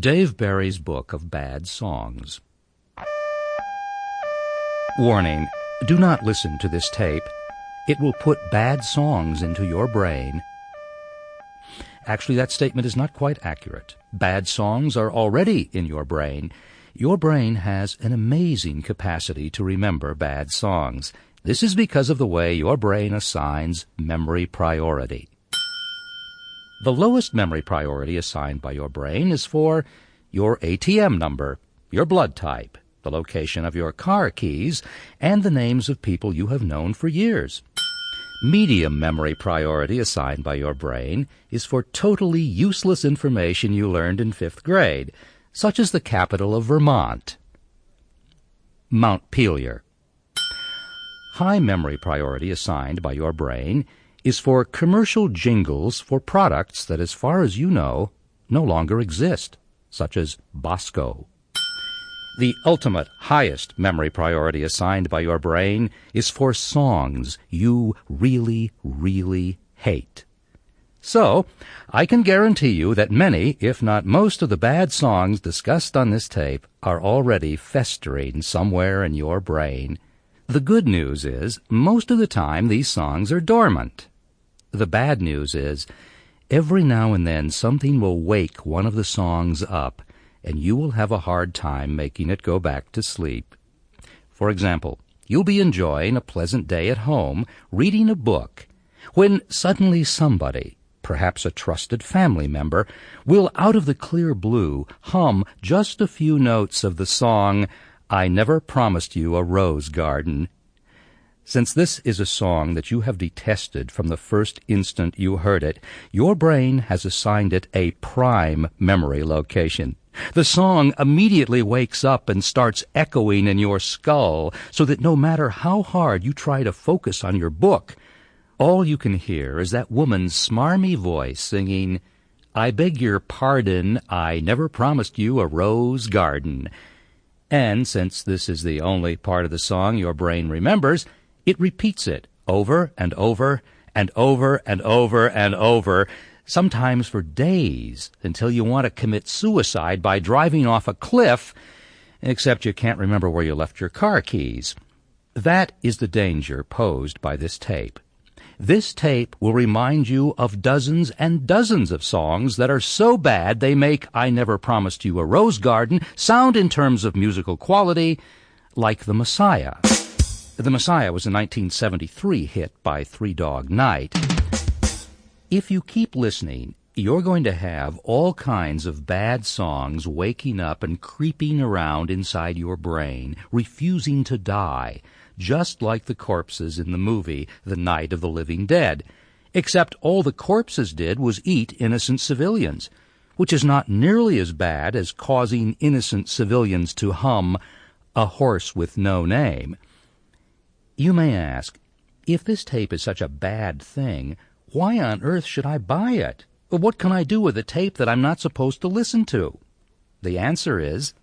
Dave Barry's Book of Bad Songs. Warning, do not listen to this tape. It will put bad songs into your brain. Actually, that statement is not quite accurate. Bad songs are already in your brain. Your brain has an amazing capacity to remember bad songs. This is because of the way your brain assigns memory priority. The lowest memory priority assigned by your brain is for your ATM number, your blood type, the location of your car keys, and the names of people you have known for years. Medium memory priority assigned by your brain is for totally useless information you learned in 5th grade, such as the capital of Vermont, Montpelier. High memory priority assigned by your brain is for commercial jingles for products that, as far as you know, no longer exist, such as Bosco. The ultimate highest memory priority assigned by your brain is for songs you really, really hate. So, I can guarantee you that many, if not most, of the bad songs discussed on this tape are already festering somewhere in your brain. The good news is, most of the time these songs are dormant. The bad news is, every now and then something will wake one of the songs up, and you will have a hard time making it go back to sleep. For example, you'll be enjoying a pleasant day at home, reading a book, when suddenly somebody, perhaps a trusted family member, will out of the clear blue hum just a few notes of the song, "I Never Promised You a Rose Garden." Since this is a song that you have detested from the first instant you heard it, your brain has assigned it a prime memory location. The song immediately wakes up and starts echoing in your skull, so that no matter how hard you try to focus on your book, all you can hear is that woman's smarmy voice singing, "I beg your pardon, I never promised you a rose garden." And since this is the only part of the song your brain remembers, it repeats it over and over and over and over and over, sometimes for days, until you want to commit suicide by driving off a cliff, except you can't remember where you left your car keys. That is the danger posed by this tape. This tape will remind you of dozens and dozens of songs that are so bad they make "I Never Promised You a Rose Garden" sound in terms of musical quality like The Messiah. The Messiah was a 1973 hit by Three Dog Night. If you keep listening, you're going to have all kinds of bad songs waking up and creeping around inside your brain, refusing to die, just like the corpses in the movie The Night of the Living Dead, except all the corpses did was eat innocent civilians, which is not nearly as bad as causing innocent civilians to hum "A Horse with No Name." You may ask, if this tape is such a bad thing, why on earth should I buy it? What can I do with a tape that I'm not supposed to listen to? The answer is,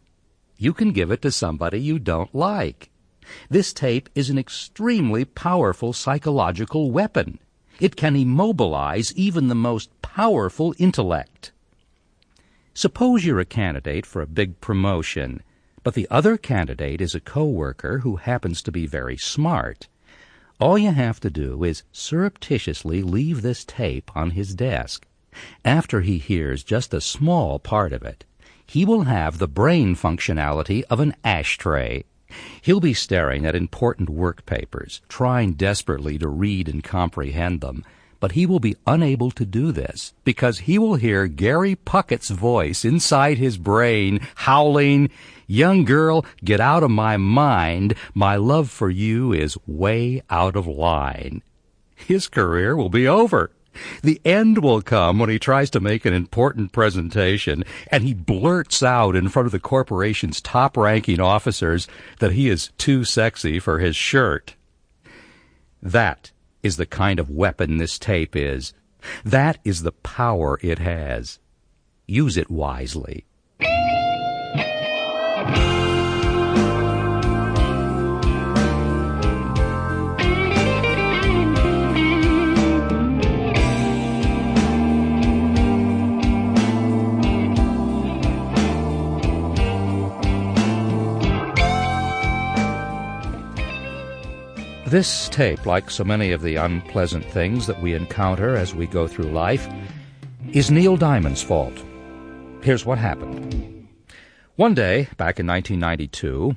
you can give it to somebody you don't like. This tape is an extremely powerful psychological weapon. It can immobilize even the most powerful intellect. Suppose you're a candidate for a big promotion, but the other candidate is a coworker who happens to be very smart. All you have to do is surreptitiously leave this tape on his desk. After he hears just a small part of it, he will have the brain functionality of an ashtray. He'll be staring at important work papers, trying desperately to read and comprehend them, but he will be unable to do this because he will hear Gary Puckett's voice inside his brain howling, "Young girl, get out of my mind. My love for you is way out of line." His career will be over. The end will come when he tries to make an important presentation and he blurts out in front of the corporation's top-ranking officers that he is too sexy for his shirt. That is the kind of weapon this tape is. That is the power it has. Use it wisely. This tape, like so many of the unpleasant things that we encounter as we go through life, is Neil Diamond's fault. Here's what happened. One day, back in 1992,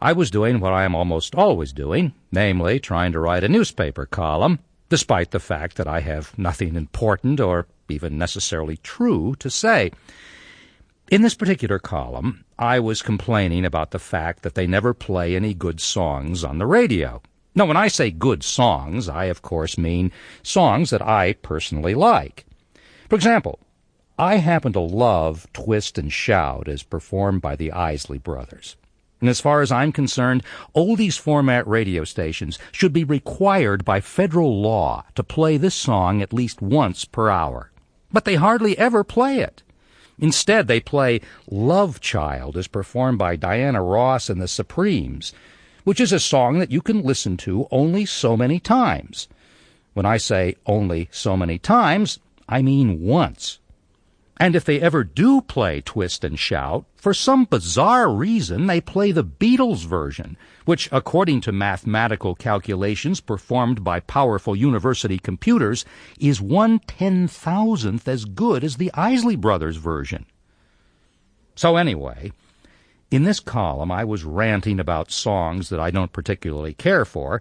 I was doing what I am almost always doing, namely trying to write a newspaper column, despite the fact that I have nothing important or even necessarily true to say. In this particular column, I was complaining about the fact that they never play any good songs on the radio. Now, when I say good songs, I, of course, mean songs that I personally like. For example, I happen to love Twist and Shout as performed by the Isley Brothers. And as far as I'm concerned, oldies format radio stations should be required by federal law to play this song at least once per hour. But they hardly ever play it. Instead, they play Love Child as performed by Diana Ross and the Supremes, which is a song that you can listen to only so many times. When I say only so many times, I mean once. And if they ever do play Twist and Shout, for some bizarre reason they play the Beatles version, which, according to mathematical calculations performed by powerful university computers, is 1/10,000th as good as the Isley Brothers version. So anyway, in this column I was ranting about songs that I don't particularly care for,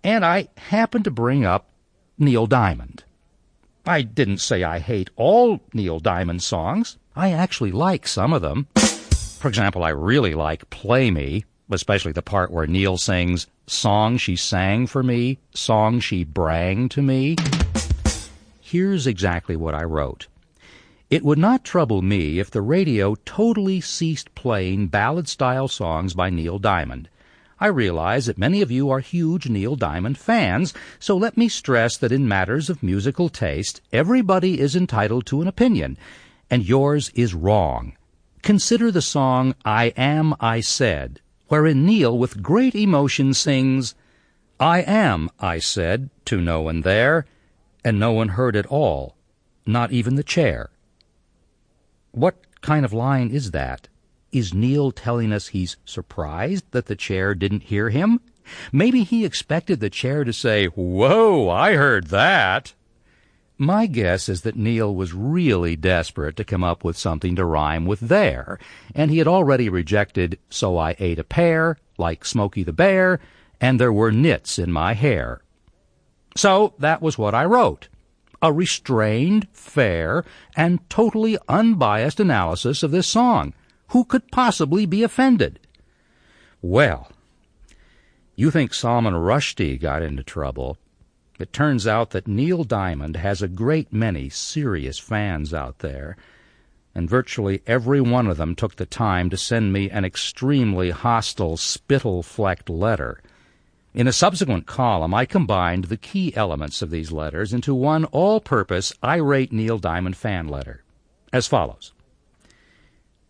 and I happened to bring up Neil Diamond. I didn't say I hate all Neil Diamond songs. I actually like some of them. For example, I really like Play Me, especially the part where Neil sings, "Song she sang for me, song she brang to me." Here's exactly what I wrote. It would not trouble me if the radio totally ceased playing ballad-style songs by Neil Diamond. I realize that many of you are huge Neil Diamond fans, so let me stress that in matters of musical taste, everybody is entitled to an opinion, and yours is wrong. Consider the song I Am, I Said, wherein Neil with great emotion sings, "I am, I said, to no one there, and no one heard at all, not even the chair." What kind of line is that? Is Neil telling us he's surprised that the chair didn't hear him? Maybe he expected the chair to say, "Whoa, I heard that." My guess is that Neil was really desperate to come up with something to rhyme with there, and he had already rejected "So I Ate a Pear," like Smokey the Bear, and "There Were Nits in My Hair." So that was what I wrote. A restrained, fair, and totally unbiased analysis of this song. Who could possibly be offended? Well, you think Salman Rushdie got into trouble. It turns out that Neil Diamond has a great many serious fans out there, and virtually every one of them took the time to send me an extremely hostile, spittle-flecked letter. In a subsequent column, I combined the key elements of these letters into one all-purpose, irate Neil Diamond fan letter, as follows.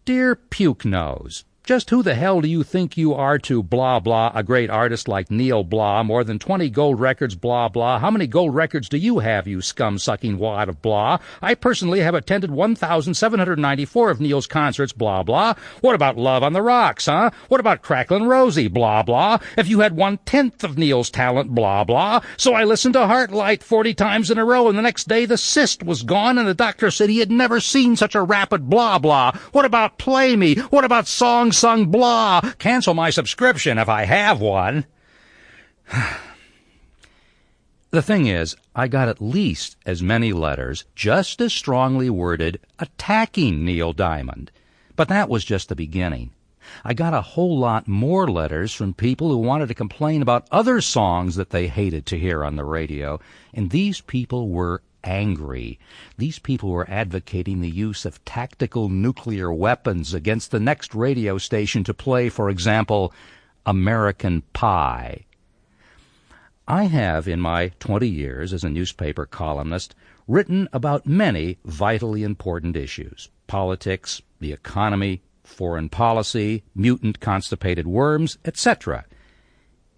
Dear Puke Nose, just who the hell do you think you are to blah blah a great artist like Neil blah, more than 20 gold records blah blah? How many gold records do you have, you scum-sucking wad of blah? I personally have attended 1,794 of Neil's concerts blah blah. What about Love on the Rocks, huh? What about Cracklin' Rosie blah blah? If you had 1/10 of Neil's talent blah blah. So I listened to Heartlight 40 times in a row, and the next day the cyst was gone and the doctor said he had never seen such a rapid blah blah. What about Play Me? What about Songs Sung blah? Cancel my subscription if I have one. The thing is, I got at least as many letters, just as strongly worded, attacking Neil Diamond. But that was just the beginning. I got a whole lot more letters from people who wanted to complain about other songs that they hated to hear on the radio, and these people were angry. These people were advocating the use of tactical nuclear weapons against the next radio station to play, for example, American Pie. I have, in my 20 years as a newspaper columnist, written about many vitally important issues: politics, the economy, foreign policy, mutant constipated worms, etc.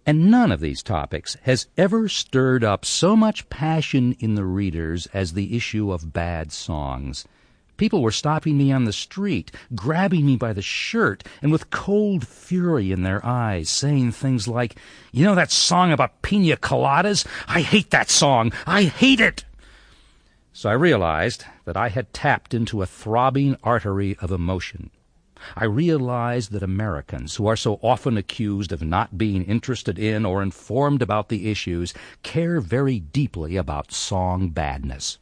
And none of these topics has ever stirred up so much passion in the readers as the issue of bad songs. People were stopping me on the street, grabbing me by the shirt, and with cold fury in their eyes, saying things like, "You know that song about pina coladas? I hate that song! I hate it!" So I realized that I had tapped into a throbbing artery of emotion. I realized that Americans, who are so often accused of not being interested in or informed about the issues, care very deeply about song badness.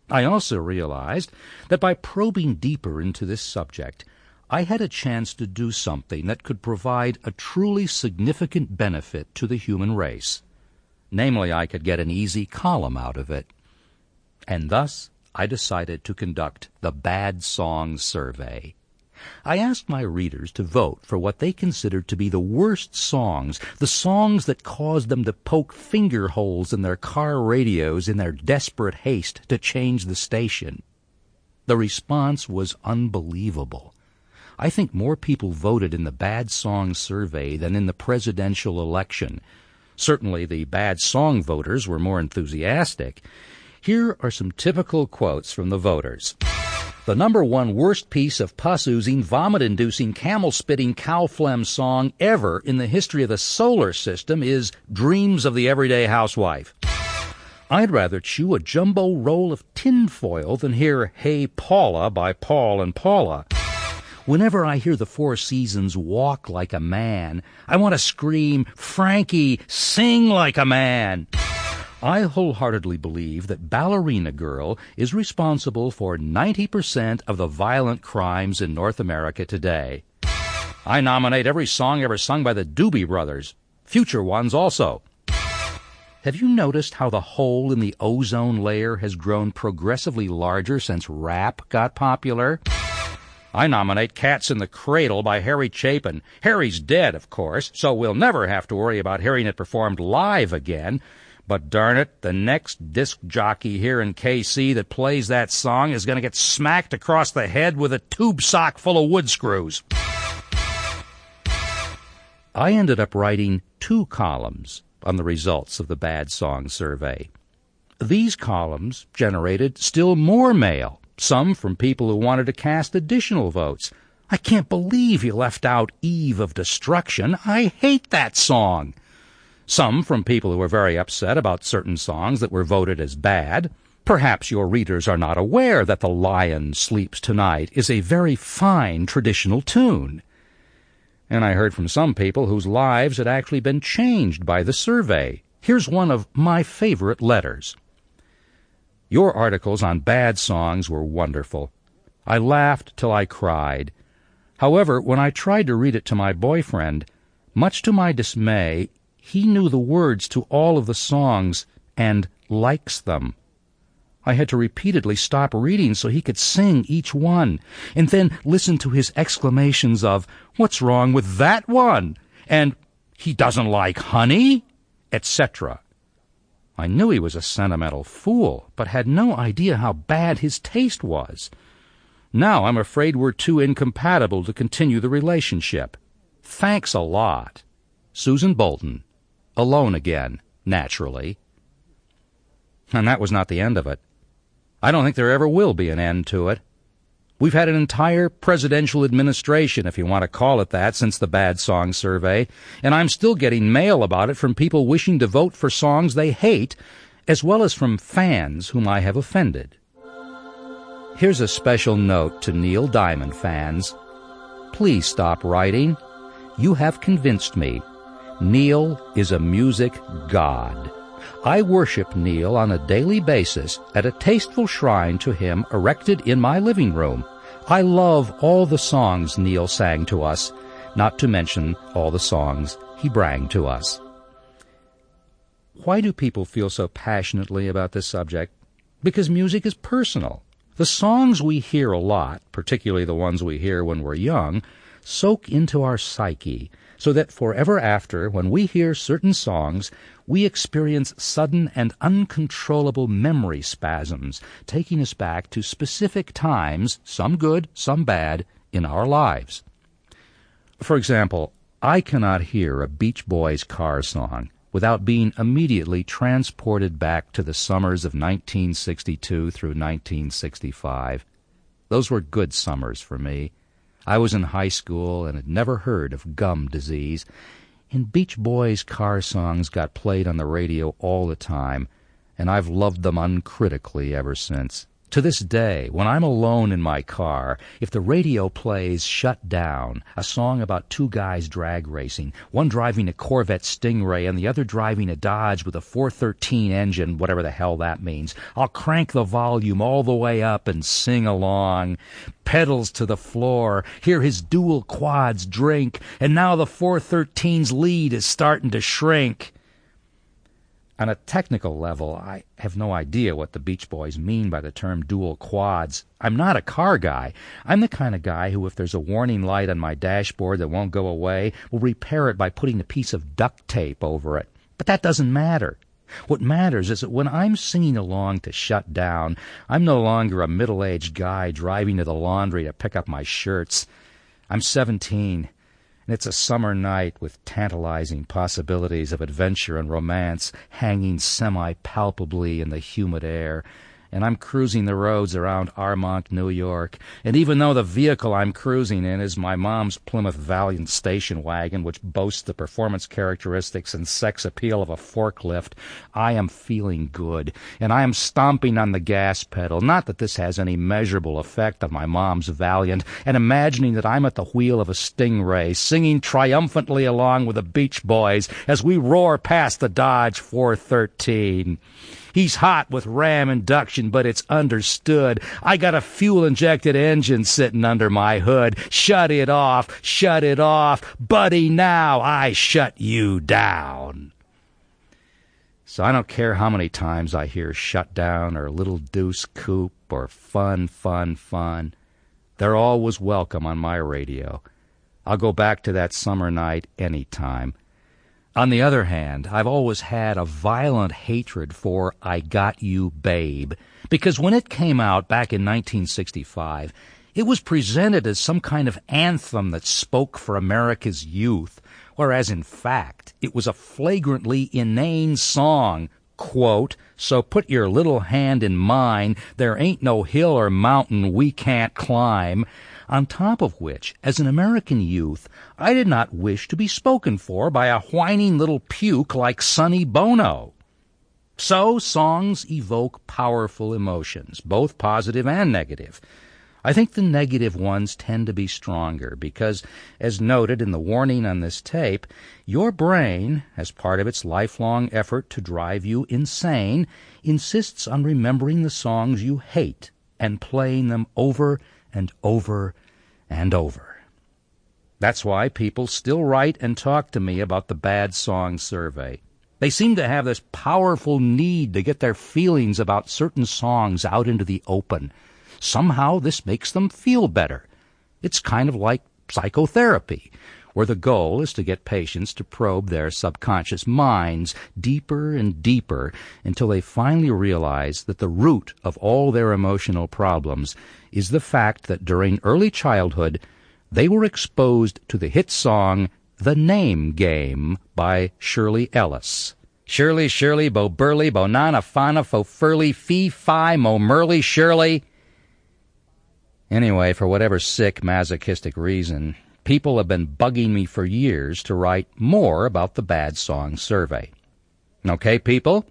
I also realized that by probing deeper into this subject, I had a chance to do something that could provide a truly significant benefit to the human race. Namely, I could get an easy column out of it. And thus, I decided to conduct the Bad Song Survey. I asked my readers to vote for what they considered to be the worst songs, the songs that caused them to poke finger holes in their car radios in their desperate haste to change the station. The response was unbelievable. I think more people voted in the Bad Song Survey than in the presidential election. Certainly the bad song voters were more enthusiastic. Here are some typical quotes from the voters. The number one worst piece of pus-oozing, vomit-inducing, camel-spitting, cow-phlegm song ever in the history of the solar system is Dreams of the Everyday Housewife. I'd rather chew a jumbo roll of tinfoil than hear Hey Paula by Paul and Paula. Whenever I hear the Four Seasons Walk Like a Man, I want to scream, Frankie, sing like a man. I wholeheartedly believe that Ballerina Girl is responsible for 90% of the violent crimes in North America today. I nominate every song ever sung by the Doobie Brothers, future ones also. Have you noticed how the hole in the ozone layer has grown progressively larger since rap got popular? I nominate Cats in the Cradle by Harry Chapin. Harry's dead, of course, so we'll never have to worry about hearing it performed live again. But darn it, the next disc jockey here in KC that plays that song is going to get smacked across the head with a tube sock full of wood screws. I ended up writing 2 columns on the results of the Bad Song Survey. These columns generated still more mail, some from people who wanted to cast additional votes. I can't believe you left out Eve of Destruction. I hate that song. Some from people who were very upset about certain songs that were voted as bad. Perhaps your readers are not aware that The Lion Sleeps Tonight is a very fine traditional tune. And I heard from some people whose lives had actually been changed by the survey. Here's one of my favorite letters. Your articles on bad songs were wonderful. I laughed till I cried. However, when I tried to read it to my boyfriend, much to my dismay, he knew the words to all of the songs and likes them. I had to repeatedly stop reading so he could sing each one, and then listen to his exclamations of, "What's wrong with that one?" and "He doesn't like honey?" etc. I knew he was a sentimental fool, but had no idea how bad his taste was. Now I'm afraid we're too incompatible to continue the relationship. Thanks a lot. Susan Bolton. Alone again, naturally. And that was not the end of it. I don't think there ever will be an end to it. We've had an entire presidential administration, if you want to call it that, since the Bad Song Survey, and I'm still getting mail about it from people wishing to vote for songs they hate, as well as from fans whom I have offended. Here's a special note to Neil Diamond fans. Please stop writing. You have convinced me. Neil is a music god. I worship Neil on a daily basis at a tasteful shrine to him erected in my living room. I love all the songs Neil sang to us, not to mention all the songs he brang to us. Why do people feel so passionately about this subject? Because music is personal. The songs we hear a lot, particularly the ones we hear when we're young, soak into our psyche, so that forever after, when we hear certain songs, we experience sudden and uncontrollable memory spasms, taking us back to specific times, some good, some bad, in our lives. For example, I cannot hear a Beach Boys car song without being immediately transported back to the summers of 1962 through 1965. Those were good summers for me. I was in high school and had never heard of gum disease, and Beach Boys' car songs got played on the radio all the time, and I've loved them uncritically ever since. To this day, when I'm alone in my car, if the radio plays Shut Down, a song about two guys drag racing, one driving a Corvette Stingray and the other driving a Dodge with a 413 engine, whatever the hell that means, I'll crank the volume all the way up and sing along. Pedals to the floor, hear his dual quads drink, and now the 413's lead is starting to shrink. On a technical level, I have no idea what the Beach Boys mean by the term dual quads. I'm not a car guy. I'm the kind of guy who, if there's a warning light on my dashboard that won't go away, will repair it by putting a piece of duct tape over it. But that doesn't matter. What matters is that when I'm singing along to Shut Down, I'm no longer a middle-aged guy driving to the laundry to pick up my shirts. I'm 17. And it's a summer night with tantalizing possibilities of adventure and romance hanging semi-palpably in the humid air. And I'm cruising the roads around Armonk, New York. And even though the vehicle I'm cruising in is my mom's Plymouth Valiant station wagon, which boasts the performance characteristics and sex appeal of a forklift, I am feeling good. And I am stomping on the gas pedal, not that this has any measurable effect on my mom's Valiant, and imagining that I'm at the wheel of a Stingray, singing triumphantly along with the Beach Boys as we roar past the Dodge 413. He's hot with Ram induction, but it's understood. I got a fuel-injected engine sitting under my hood. Shut it off, buddy, now I shut you down. So I don't care how many times I hear Shut Down or Little Deuce Coupe or Fun, Fun, Fun. They're always welcome on my radio. I'll go back to that summer night any time. On the other hand, I've always had a violent hatred for I Got You, Babe, because when it came out back in 1965, it was presented as some kind of anthem that spoke for America's youth, whereas in fact it was a flagrantly inane song. Quote, so put your little hand in mine, there ain't no hill or mountain we can't climb. On top of which, as an American youth, I did not wish to be spoken for by a whining little puke like Sonny Bono. So songs evoke powerful emotions, both positive and negative. I think the negative ones tend to be stronger because, as noted in the warning on this tape, your brain, as part of its lifelong effort to drive you insane, insists on remembering the songs you hate and playing them over and over and over. That's why people still write and talk to me about the Bad Song Survey. They seem to have this powerful need to get their feelings about certain songs out into the open. Somehow this makes them feel better. It's kind of like psychotherapy, where the goal is to get patients to probe their subconscious minds deeper and deeper until they finally realize that the root of all their emotional problems is the fact that during early childhood they were exposed to the hit song The Name Game by Shirley Ellis. Shirley, Shirley, Bo Burley, Bo Nana, Fana, Fo Furley, Fee, Fi, Mo Murley, Shirley. Anyway, for whatever sick, masochistic reason, people have been bugging me for years to write more about the Bad Song Survey. Okay, people?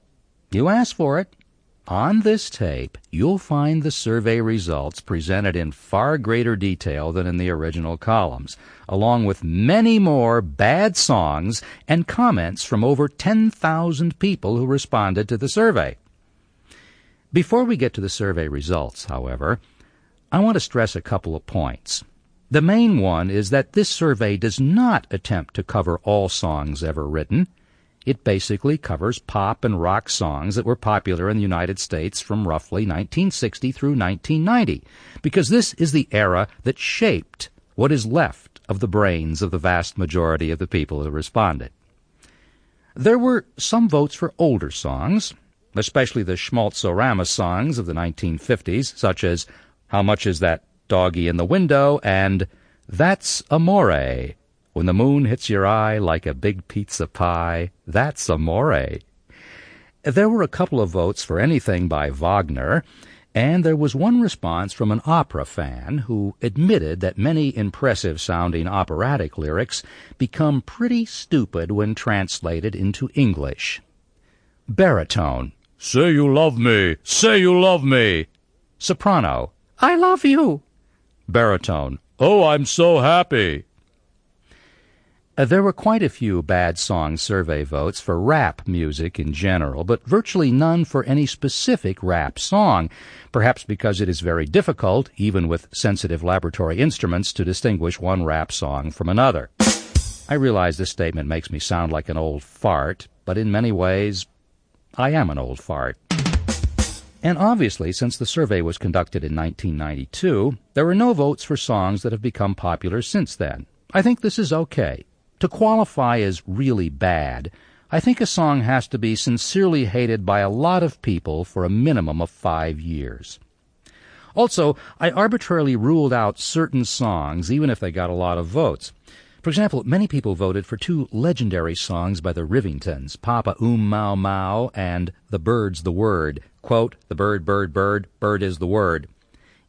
You asked for it. On this tape, you'll find the survey results presented in far greater detail than in the original columns, along with many more bad songs and comments from over 10,000 people who responded to the survey. Before we get to the survey results, however, I want to stress a couple of points. The main one is that this survey does not attempt to cover all songs ever written. It basically covers pop and rock songs that were popular in the United States from roughly 1960 through 1990, because this is the era that shaped what is left of the brains of the vast majority of the people who responded. There were some votes for older songs, especially the schmaltz-o-rama songs of the 1950s, such as How Much Is That Doggy in the Window and That's Amore. When the moon hits your eye like a big pizza pie, that's amore. There were a couple of votes for anything by Wagner, And there was one response from an opera fan who admitted that many impressive-sounding operatic lyrics become pretty stupid when translated into English. Baritone, "Say you love me, say you love me." Soprano, "I love you." Baritone, "Oh, I'm so happy." There were quite a few bad song survey votes for rap music in general, but virtually none for any specific rap song, perhaps because it is very difficult, even with sensitive laboratory instruments, to distinguish one rap song from another. I realize this statement makes me sound like an old fart, but in many ways, I am an old fart. And obviously, since the survey was conducted in 1992, there are no votes for songs that have become popular since then. I think this is okay. To qualify as really bad, I think a song has to be sincerely hated by a lot of people for a minimum of 5 years. Also, I arbitrarily ruled out certain songs, even if they got a lot of votes. For example, many people voted for two legendary songs by the Rivingtons, Papa Mau Mau and The Bird's the Word. Quote, "The bird, bird, bird, bird is the word."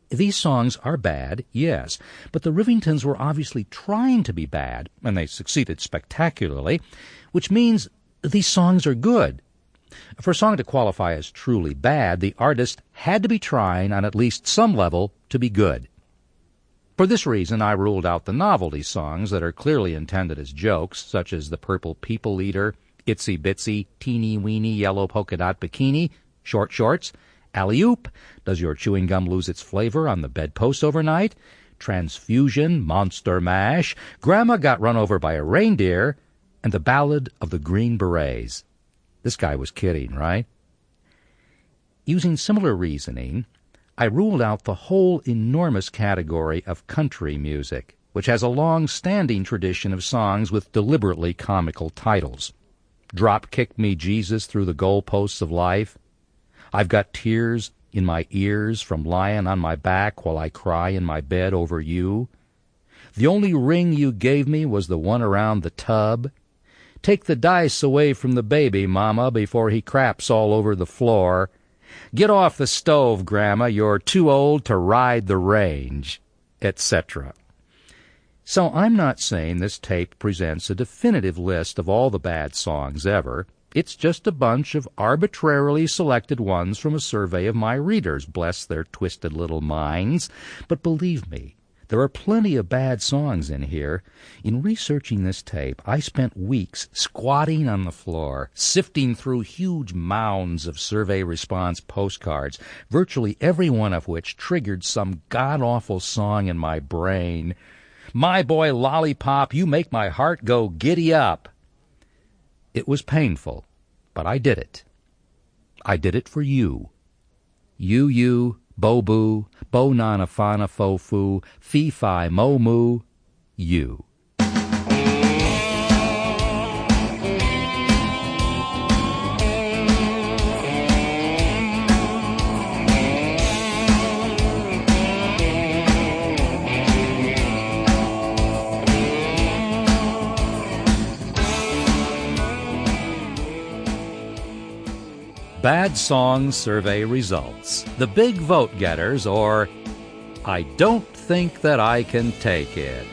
These songs are bad, yes, but the Rivingtons were obviously trying to be bad, and they succeeded spectacularly, which means these songs are good. For a song to qualify as truly bad, the artist had to be trying on at least some level to be good. For this reason, I ruled out the novelty songs that are clearly intended as jokes, such as The Purple People Eater, Itsy Bitsy, Teeny Weeny Yellow Polka Dot Bikini, Short Shorts, Alley-oop, Does Your Chewing Gum Lose Its Flavor on the Bedpost Overnight, Transfusion, Monster Mash, Grandma Got Run Over by a Reindeer, and The Ballad of the Green Berets. This guy was kidding, right? Using similar reasoning, I ruled out the whole enormous category of country music, which has a long-standing tradition of songs with deliberately comical titles. Drop Kick Me Jesus Through the Goalposts of Life, I've Got Tears in My Ears from Lying on My Back While I Cry in My Bed Over You, The Only Ring You Gave Me Was the One Around the Tub, Take the Dice Away from the Baby, Mama, Before He Craps All Over the Floor, Get Off the Stove, Grandma, You're Too Old to Ride the Range, etc. So I'm not saying this tape presents a definitive list of all the bad songs ever. It's just a bunch of arbitrarily selected ones from a survey of my readers, bless their twisted little minds. But believe me, there are plenty of bad songs in here. In researching this tape, I spent weeks squatting on the floor, sifting through huge mounds of survey response postcards, virtually every one of which triggered some god-awful song in my brain. My Boy Lollipop, You Make My Heart Go Giddy Up. It was painful, but I did it. I did it for you. You, Bo-boo, Bo-nana-fana fo-foo, Fee-fi mo-moo, you. Bad Song Survey Results. The Big Vote Getters, or I Don't Think That I Can Take It.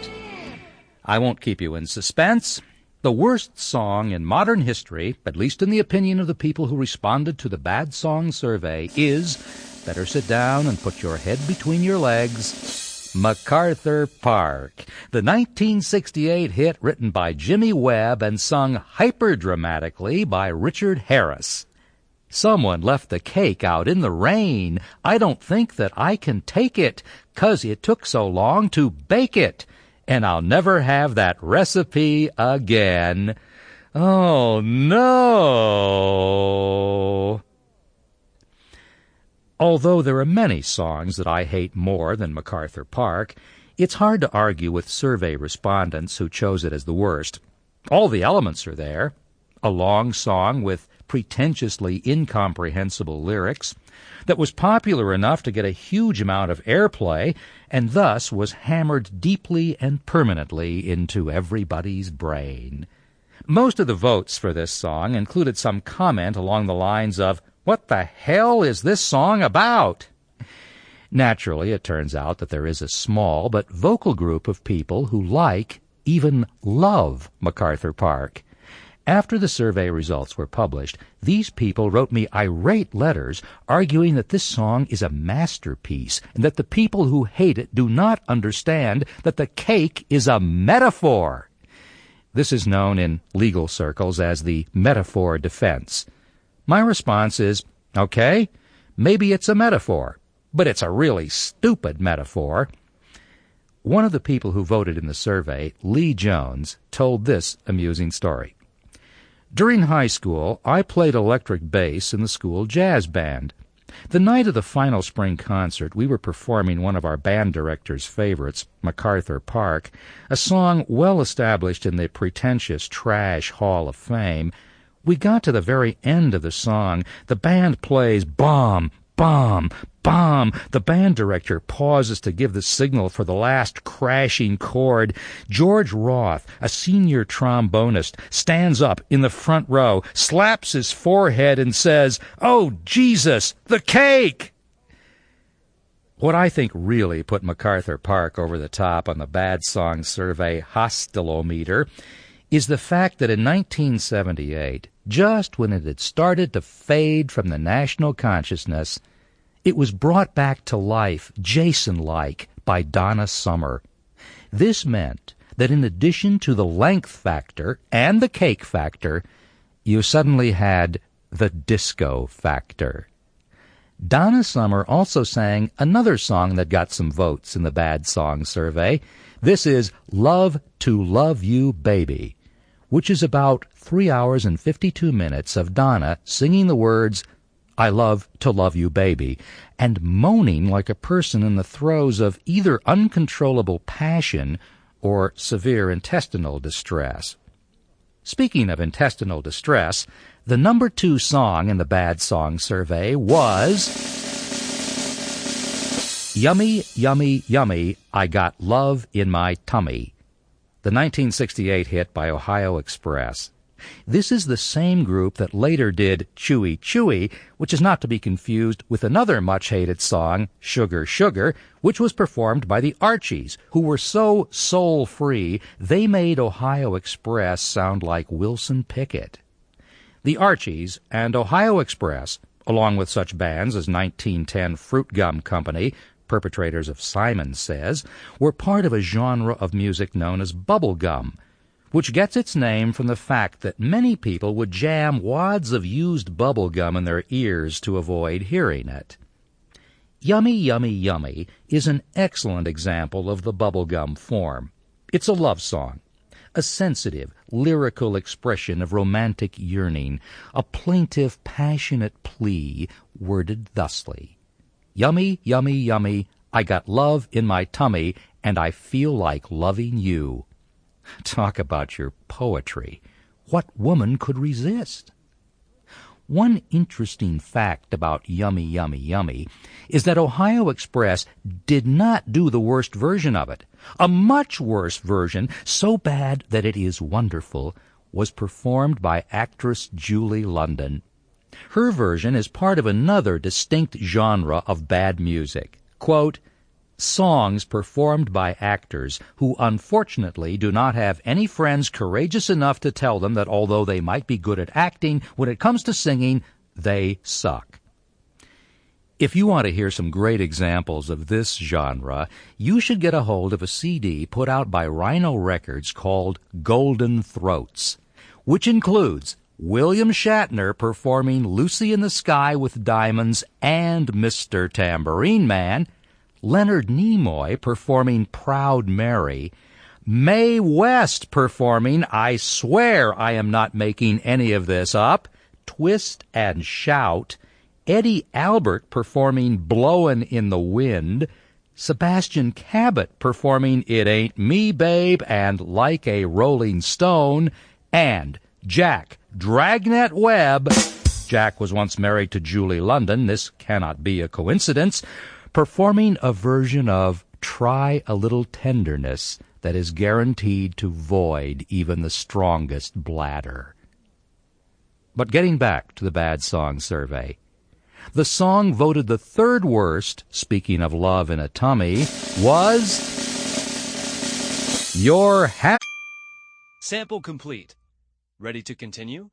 I won't keep you in suspense. The worst song in modern history, at least in the opinion of the people who responded to the Bad Song Survey, is, better sit down and put your head between your legs, MacArthur Park, the 1968 hit written by Jimmy Webb and sung hyper-dramatically by Richard Harris. Someone left the cake out in the rain. I don't think that I can take it, 'cause it took so long to bake it, and I'll never have that recipe again. Oh, no! Although there are many songs that I hate more than MacArthur Park, it's hard to argue with survey respondents who chose it as the worst. All the elements are there. A long song with pretentiously incomprehensible lyrics that was popular enough to get a huge amount of airplay and thus was hammered deeply and permanently into everybody's brain. Most of the votes for this song included some comment along the lines of, "What the hell is this song about?" Naturally, it turns out that there is a small but vocal group of people who like, even love, MacArthur Park. After the survey results were published, these people wrote me irate letters arguing that this song is a masterpiece and that the people who hate it do not understand that the cake is a metaphor. This is known in legal circles as the metaphor defense. My response is, okay, maybe it's a metaphor, but it's a really stupid metaphor. One of the people who voted in the survey, Lee Jones, told this amusing story. During high school, I played electric bass in the school jazz band. The night of the final spring concert, we were performing one of our band director's favorites, MacArthur Park, a song well established in the pretentious trash Hall of Fame. We got to the very end of the song. The band plays bomb, bomb, bomb. The band director pauses to give the signal for the last crashing chord. George Roth, a senior trombonist, stands up in the front row, slaps his forehead, and says, "Oh, Jesus, the cake!" What I think really put MacArthur Park over the top on the Bad Song Survey hostilometer is the fact that in 1978, just when it had started to fade from the national consciousness, it was brought back to life, Jason-like, by Donna Summer. This meant that in addition to the length factor and the cake factor, you suddenly had the disco factor. Donna Summer also sang another song that got some votes in the Bad Song Survey. This is Love to Love You Baby, which is about 3 hours and 52 minutes of Donna singing the words, "I love to love you, baby," and moaning like a person in the throes of either uncontrollable passion or severe intestinal distress. Speaking of intestinal distress, the number 2 song in the Bad Song Survey was Yummy, Yummy, Yummy, I Got Love in My Tummy, the 1968 hit by Ohio Express. This is the same group that later did Chewy Chewy, which is not to be confused with another much-hated song, Sugar Sugar, which was performed by the Archies, who were so soul-free they made Ohio Express sound like Wilson Pickett. The Archies and Ohio Express, along with such bands as 1910 Fruit Gum Company, perpetrators of Simon Says, were part of a genre of music known as bubblegum, which gets its name from the fact that many people would jam wads of used bubble gum in their ears to avoid hearing it. Yummy, Yummy, Yummy is an excellent example of the bubblegum form. It's a love song, a sensitive, lyrical expression of romantic yearning, a plaintive, passionate plea worded thusly. Yummy, yummy, yummy, I got love in my tummy, and I feel like loving you. Talk about your poetry. What woman could resist? One interesting fact about Yummy, Yummy, Yummy is that Ohio Express did not do the worst version of it. A much worse version, so bad that it is wonderful, was performed by actress Julie London. Her version is part of another distinct genre of bad music. Quote, songs performed by actors who unfortunately do not have any friends courageous enough to tell them that although they might be good at acting, when it comes to singing, they suck. If you want to hear some great examples of this genre, you should get a hold of a CD put out by Rhino Records called Golden Throats, which includes William Shatner performing Lucy in the Sky with Diamonds and Mr. Tambourine Man, Leonard Nimoy performing Proud Mary, Mae West performing I Swear I Am Not Making Any of This Up, Twist and Shout, Eddie Albert performing Blowin' in the Wind, Sebastian Cabot performing It Ain't Me, Babe and Like a Rolling Stone, and Jack Dragnet Webb, Jack was once married to Julie London, this cannot be a coincidence, performing a version of Try a Little Tenderness that is guaranteed to void even the strongest bladder. But getting back to the Bad Song Survey, The song voted the third worst, speaking of love in a tummy, was Your Hat. Sample complete. Ready to continue?